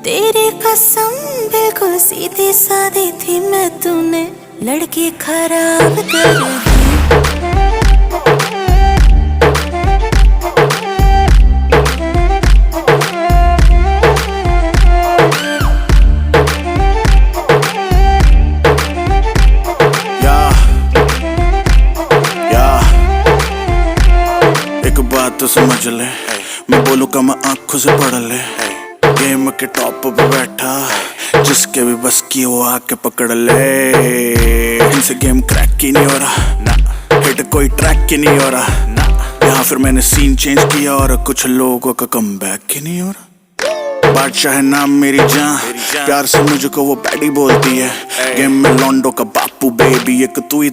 तेरी कसम बिल्कुल सीधी सादी थी मैं, तूने लड़की खराब कर दी। एक बात तो समझ ले, मैं बोलूँ का मैं आंखों से पढ़ ले। गेम के टॉप पे बैठा, जिसके भी बस की वो आके पकड़ ले। इनसे गेम क्रैक ही नहीं हो रहा ना, हिट कोई ट्रैक ही नहीं हो रहा ना। यहाँ फिर मैंने सीन चेंज किया और कुछ लोगों का कमबैक ही नहीं हो रहा। बादशाह है नाम मेरी जान, प्यार से मुझको वो पैडी बोलती है। गेम में लॉन्डो का बापू बेबी, एक तू ही